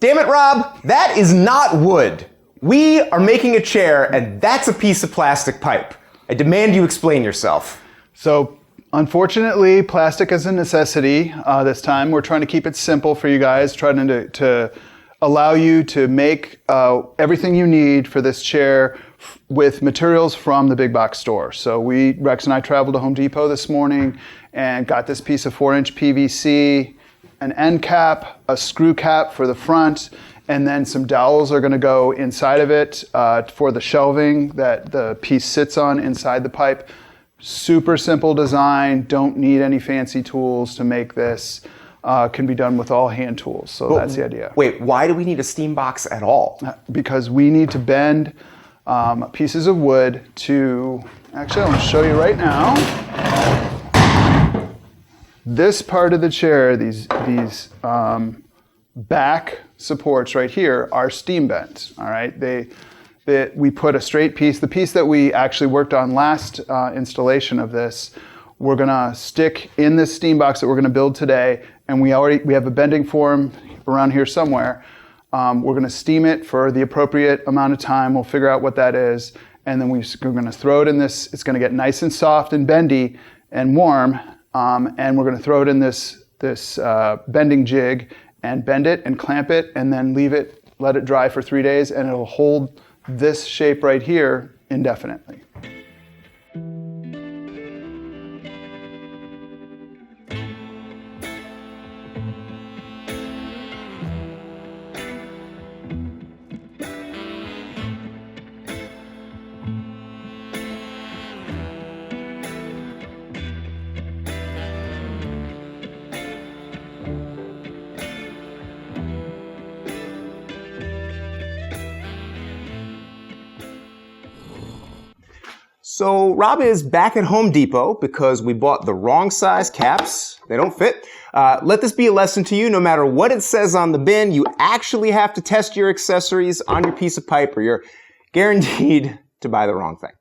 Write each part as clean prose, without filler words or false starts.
Damn it, Rob, that is not wood. We are making a chair, and that's a piece of plastic pipe. I demand you explain yourself. So, unfortunately, plastic is a necessity this time. We're trying to keep it simple for you guys, trying to allow you to make everything you need for this chair with materials from the big box store. So Rex and I traveled to Home Depot this morning and got this piece of 4-inch PVC, an end cap, a screw cap for the front, and then some dowels are going to go inside of it for the shelving that the piece sits on inside the pipe. Super simple design, don't need any fancy tools to make this. Can be done with all hand tools, so that's the idea. Wait, why do we need a steam box at all? Because we need to bend pieces of wood to, actually I'm going to show you right now. This part of the chair, these back supports right here are steam bent, all right? We put a straight piece, the piece that we actually worked on last installation of this, we're gonna stick in this steam box that we're gonna build today, and we have a bending form around here somewhere. We're gonna steam it for the appropriate amount of time, we'll figure out what that is, and then we're gonna throw it in this, it's gonna get nice and soft and bendy and warm, and we're gonna throw it in this bending jig, and bend it and clamp it and then let it dry for 3 days, and it'll hold this shape right here indefinitely. So Rob is back at Home Depot because we bought the wrong size caps. They don't fit. Let this be a lesson to you. No matter what it says on the bin, you actually have to test your accessories on your piece of pipe or you're guaranteed to buy the wrong thing.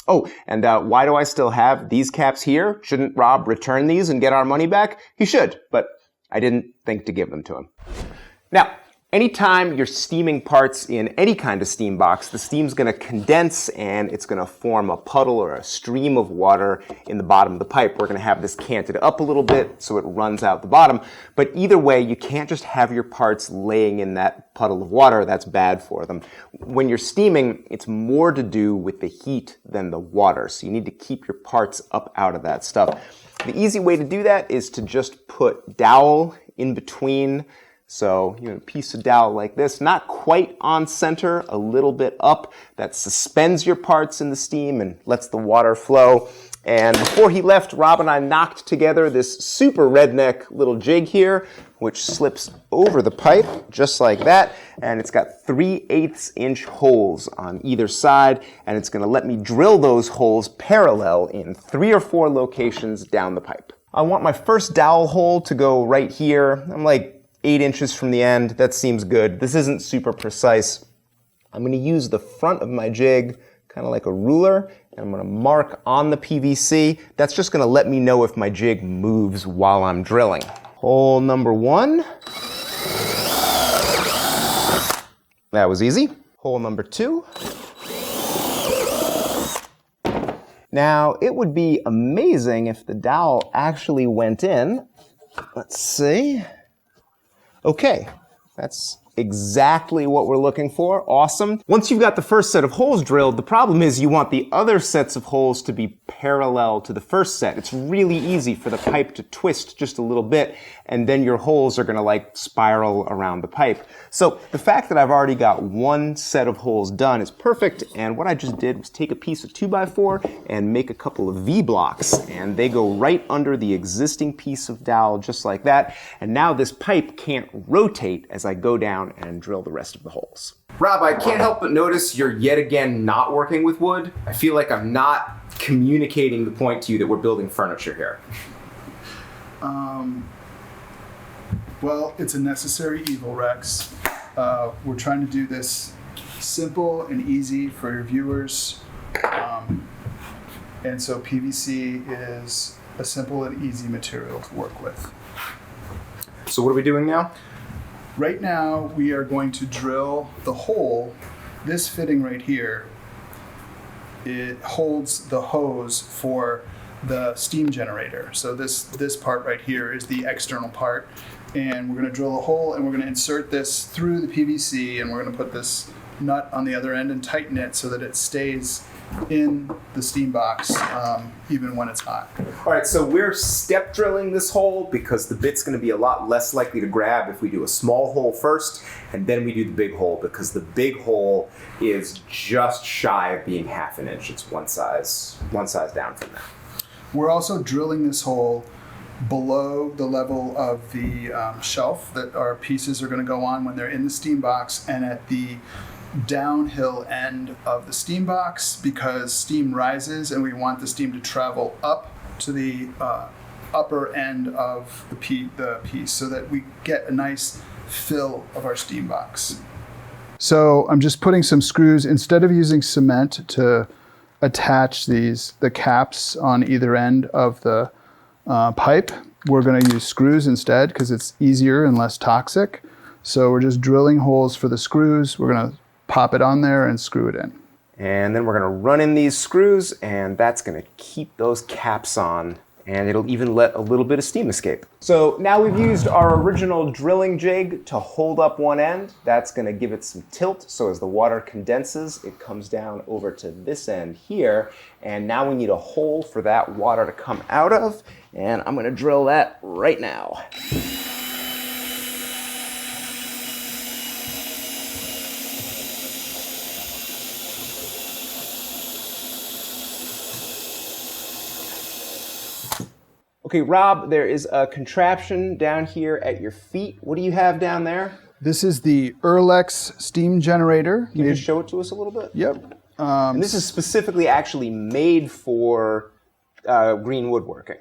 Oh, and why do I still have these caps here? Shouldn't Rob return these and get our money back? He should, but I didn't think to give them to him. Now, anytime you're steaming parts in any kind of steam box, the steam's going to condense and it's going to form a puddle or a stream of water in the bottom of the pipe. We're going to have this canted up a little bit so it runs out the bottom. But either way, you can't just have your parts laying in that puddle of water. That's bad for them. When you're steaming, it's more to do with the heat than the water. So you need to keep your parts up out of that stuff. The easy way to do that is to just put dowel in between. So, a piece of dowel like this, not quite on center, a little bit up, that suspends your parts in the steam and lets the water flow. And before he left, Rob and I knocked together this super redneck little jig here, which slips over the pipe just like that. And it's got 3/8 inch holes on either side, and it's going to let me drill those holes parallel in 3 or 4 locations down the pipe. I want my first dowel hole to go right here. I'm like 8 inches from the end. That seems good. This isn't super precise. I'm going to use the front of my jig kind of like a ruler, and I'm going to mark on the PVC. That's just going to let me know if my jig moves while I'm drilling. Hole number 1. That was easy. Hole number 2. Now, it would be amazing if the dowel actually went in. Let's see. Okay, that's exactly what we're looking for. Awesome. Once you've got the first set of holes drilled, the problem is you want the other sets of holes to be parallel to the first set. It's really easy for the pipe to twist just a little bit, and then your holes are going to like spiral around the pipe. So the fact that I've already got one set of holes done is perfect, and what I just did was take a piece of 2x4 and make a couple of V-blocks, and they go right under the existing piece of dowel just like that, and now this pipe can't rotate as I go down and drill the rest of the holes. Rob, I can't help but notice you're yet again not working with wood. I feel like I'm not communicating the point to you that we're building furniture here. Well, it's a necessary evil, Rex. We're trying to do this simple and easy for your viewers. And so PVC is a simple and easy material to work with. So what are we doing now? Right now, we are going to drill the hole. This fitting right here, it holds the hose for the steam generator. So this part right here is the external part. And we're going to drill a hole and we're going to insert this through the PVC, and we're going to put this nut on the other end and tighten it so that it stays in the steam box even when it's hot. All right, so we're step drilling this hole because the bit's going to be a lot less likely to grab if we do a small hole first and then we do the big hole, because the big hole is just shy of being half an inch. It's one size down from that. We're also drilling this hole below the level of the shelf that our pieces are going to go on when they're in the steam box, and at the downhill end of the steam box, because steam rises and we want the steam to travel up to the upper end of the piece so that we get a nice fill of our steam box. So I'm just putting some screws, instead of using cement to attach the caps on either end of the pipe, we're going to use screws instead because it's easier and less toxic. So we're just drilling holes for the screws. We're going to pop it on there and screw it in. And then we're going to run in these screws, and that's going to keep those caps on, and it'll even let a little bit of steam escape. So now we've used our original drilling jig to hold up one end. That's going to give it some tilt, so as the water condenses, it comes down over to this end here. And now we need a hole for that water to come out of, and I'm going to drill that right now. Okay, Rob, there is a contraption down here at your feet. What do you have down there? This is the Erlex steam generator. Can you just show it to us a little bit? Yep. And this is specifically actually made for green woodworking.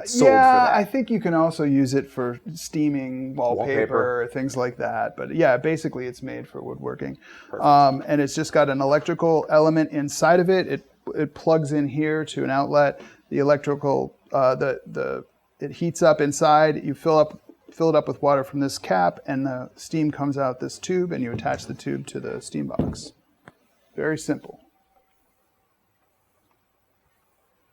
Sold for that. I think you can also use it for steaming wallpaper, things like that. But yeah, basically it's made for woodworking. And it's just got an electrical element inside of it. It plugs in here to an outlet. The electrical, it heats up inside. You fill it up with water from this cap, and the steam comes out this tube, and you attach the tube to the steam box. Very simple.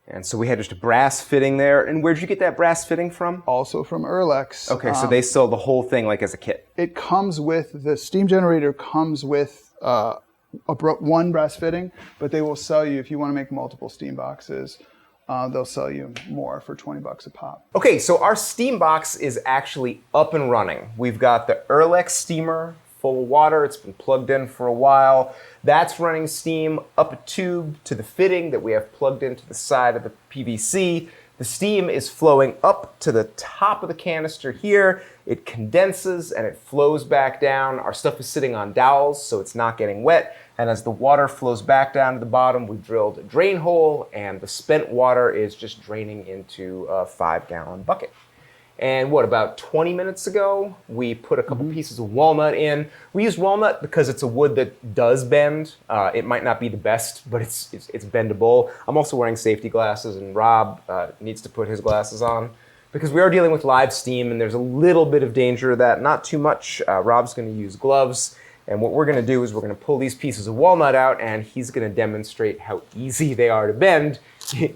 And so we had just a brass fitting there. And where'd you get that brass fitting from? Also from Erlex. Okay, so they sell the whole thing like as a kit. It comes with, the steam generator comes with one brass fitting, but they will sell you, if you want to make multiple steam boxes, they'll sell you more for $20 a pop. Okay, so our steam box is actually up and running. We've got the Erlex steamer full of water. It's been plugged in for a while. That's running steam up a tube to the fitting that we have plugged into the side of the PVC. The steam is flowing up to the top of the canister here. It condenses and it flows back down. Our stuff is sitting on dowels, so it's not getting wet. And as the water flows back down to the bottom, we've drilled a drain hole, and the spent water is just draining into a 5-gallon bucket. And about 20 minutes ago, we put a couple pieces of walnut in. We use walnut because it's a wood that does bend. It might not be the best, but it's bendable. I'm also wearing safety glasses, and Rob needs to put his glasses on because we are dealing with live steam, and there's a little bit of danger of that. Not too much. Rob's going to use gloves. And what we're going to do is we're going to pull these pieces of walnut out, and he's going to demonstrate how easy they are to bend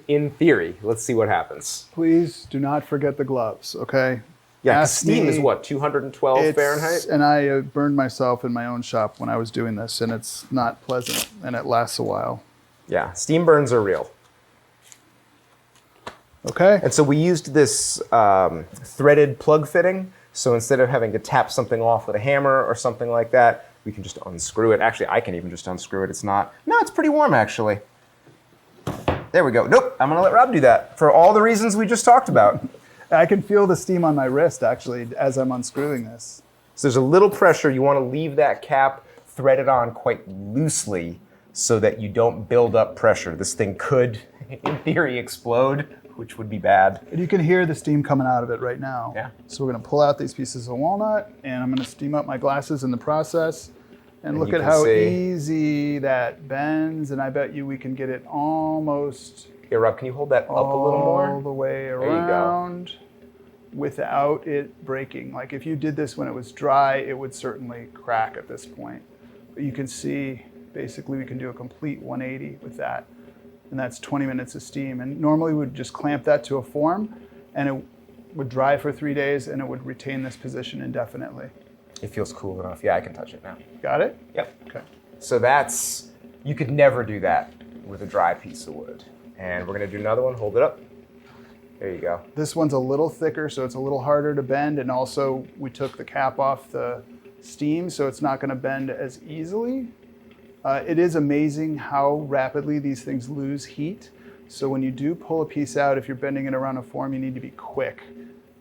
in theory. Let's see what happens. Please do not forget the gloves, okay? Yeah, steam is what, 212 Fahrenheit? And I burned myself in my own shop when I was doing this, and it's not pleasant, and it lasts a while. Yeah, steam burns are real. Okay. And so we used this threaded plug fitting. So instead of having to tap something off with a hammer or something like that, we can just unscrew it. Actually, I can even just unscrew it. It's pretty warm, actually. There we go. Nope, I'm going to let Rob do that for all the reasons we just talked about. I can feel the steam on my wrist, actually, as I'm unscrewing this. So there's a little pressure. You want to leave that cap threaded on quite loosely so that you don't build up pressure. This thing could, in theory, explode, which would be bad. And you can hear the steam coming out of it right now. Yeah. So we're going to pull out these pieces of walnut, and I'm going to steam up my glasses in the process. And look at how easy that bends, and I bet you we can get it almost... Here, Rob, can you hold that up a little more? All the way around. without it breaking. Like if you did this when it was dry, it would certainly crack at this point. But you can see, basically we can do a complete 180 with that. And that's 20 minutes of steam. And normally we would just clamp that to a form and it would dry for 3 days and it would retain this position indefinitely. It feels cool enough. Yeah, I can touch it now. Got it? Yep. Okay. So that's, you could never do that with a dry piece of wood. And we're gonna do another one, hold it up. There you go. This one's a little thicker, so it's a little harder to bend. And also we took the cap off the steam, so it's not gonna bend as easily. It is amazing how rapidly these things lose heat. So when you do pull a piece out, if you're bending it around a form, you need to be quick.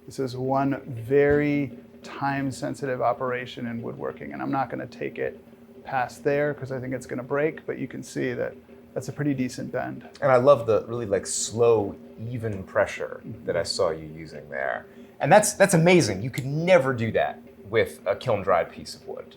This is one very time-sensitive operation in woodworking, and I'm not going to take it past there because I think it's going to break, but you can see that that's a pretty decent bend. And I love the really like slow, even pressure that I saw you using there. And that's amazing. You could never do that with a kiln-dried piece of wood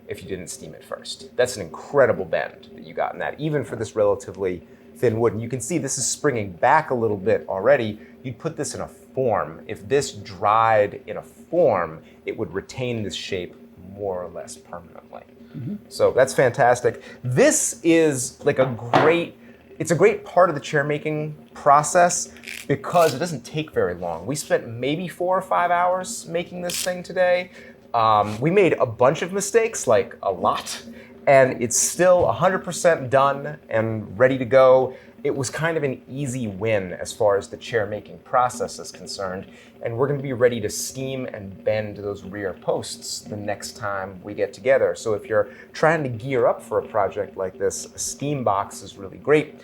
if you didn't steam it first. That's an incredible bend that you got in that, even for this relatively thin wood. And you can see this is springing back a little bit already. You'd put this in a form. If this dried in a form, it would retain this shape more or less permanently. Mm-hmm. So that's fantastic. This is like it's a great part of the chair making process because it doesn't take very long. We spent maybe 4 or 5 hours making this thing today. We made a bunch of mistakes, like a lot, and it's still 100% done and ready to go. It was kind of an easy win as far as the chair making process is concerned, and we're going to be ready to steam and bend those rear posts the next time we get together. So if you're trying to gear up for a project like this, a steam box is really great.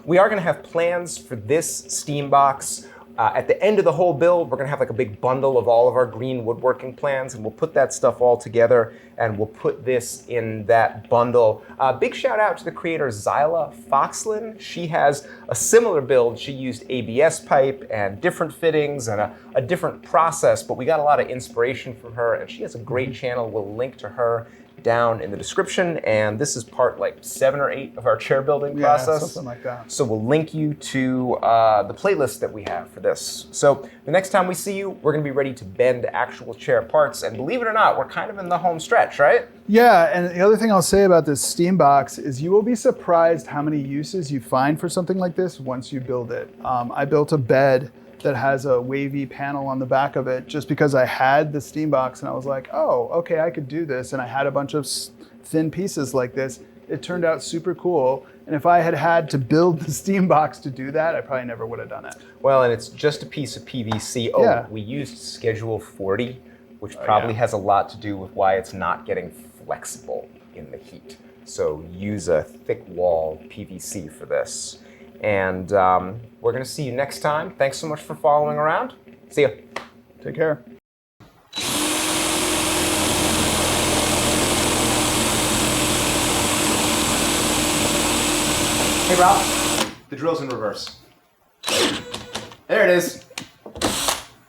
We are going to have plans for this steam box. At the end of the whole build, we're going to have like a big bundle of all of our green woodworking plans, and we'll put that stuff all together, and we'll put this in that bundle. Big shout out to the creator Zyla Foxlin. She has a similar build. She used ABS pipe and different fittings and a different process, but we got a lot of inspiration from her, and she has a great channel. We'll link to her down in the description, and this is part like 7 or 8 of our chair building process. Something like that. So we'll link you to the playlist that we have for this. So the next time we see you, we're going to be ready to bend actual chair parts, and believe it or not, we're kind of in the home stretch, right? Yeah, and the other thing I'll say about this steam box is you will be surprised how many uses you find for something like this once you build it. I built a bed that has a wavy panel on the back of it just because I had the steam box and I was like, oh, okay, I could do this. And I had a bunch of thin pieces like this. It turned out super cool. And if I had had to build the steam box to do that, I probably never would have done it. Well, and it's just a piece of PVC. Oh, yeah. We used Schedule 40, which probably has a lot to do with why it's not getting flexible in the heat. So use a thick wall PVC for this. And we're going to see you next time. Thanks so much for following around. See ya. Take care. Hey, Rob. The drill's in reverse. There it is.